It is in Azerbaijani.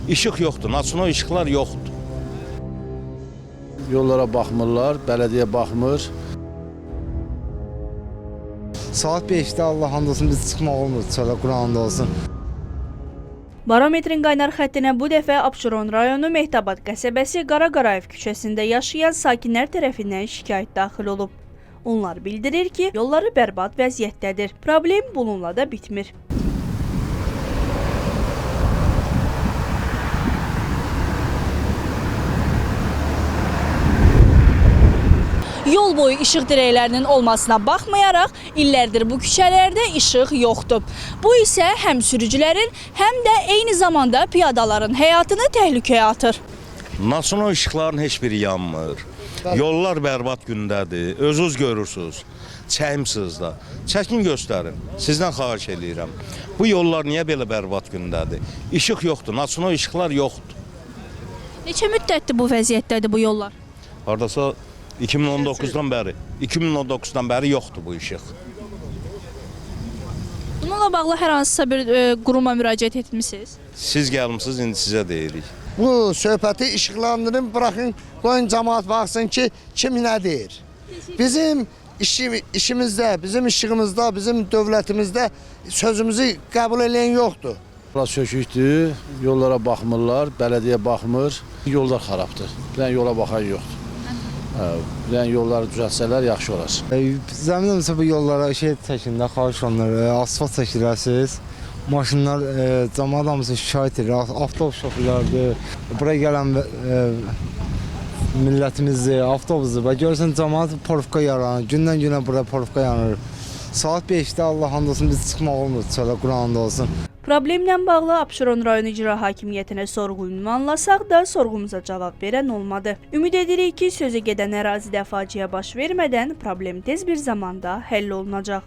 İşıq yoxdur, naçino işıqlar yoxdur. Yollara baxmırlar, bələdiyyə baxmır. Saat 5'te Allah hamd olsun biz çıxmaq olmur çölə, Qur'anda olsun. Barometrin qaynar xəttinə bu dəfə Abşeron rayonu Mehtabad qəsəbəsi Qaraqarayev küçəsində yaşayan sakinlər tərəfindən şikayət daxil olub. Onlar bildirir ki, yolları bərbad vəziyyətdədir. Problem bununla da bitmir. Yol boyu işıq dirəklərinin olmasına baxmayaraq, illərdir bu küçələrdə işıq yoxdur. Bu isə həm sürücülərin, həm də eyni zamanda piyadaların həyatını təhlükəyə atır. Naçino işıqların heç biri yanmır. Yollar bərbad gündədir, özünüz görürsünüz. Çəkimsiz da. Çəkin göstərin. Sizdən xahiş edirəm. Bu yollar niyə belə bərbad gündədir? İşıq yoxdur, naçino işıqlar yoxdur. Neçə müddətdir bu vəziyyətdədir bu yollar? Hardasa 2019-dan bəri yoxdur bu işıq. Bununla bağlı hər hansısa bir quruma müraciət etmisiniz? Siz gəlmisiniz, indi sizə deyirik. Bu söhbəti işıqlandırın, bırakın, qoyun cemaat baxsın ki, kim nə deyir. Bizim işimizdə, bizim işığımızda, bizim dövlətimizdə sözümüzü qəbul edən yoxdur. Yollar sökükdür, yollara baxmırlar, bələdiyyə baxmır. Yollar xarabdır. Bir yola baxan yoxdur. Bir yolları düzəltsələr yaxşı olar. Zəminimizə bu yollara çəkin də, xahiş olunur, asfalt çəkilərsiniz. Maşınlar, cemaat hamısı şikayət edir, avtobus şoförlərdir, buraya gələn millətimizdir, avtobusdur. Və görürsən, cemaat porufka yaranır, gündən günə buraya porufka yanır. Saat 5'te Allah hamd olsun biz çıxmaq olmur çölə, Qur'anda olsun. Problemlə bağlı Abşeron rayon icra hakimiyyətinə sorğu ünvanlasaq da sorğumuza cavab verən olmadı. Ümid edirik ki, sözə gedən ərazidə faciə baş vermədən problem tez bir zamanda həll olunacaq.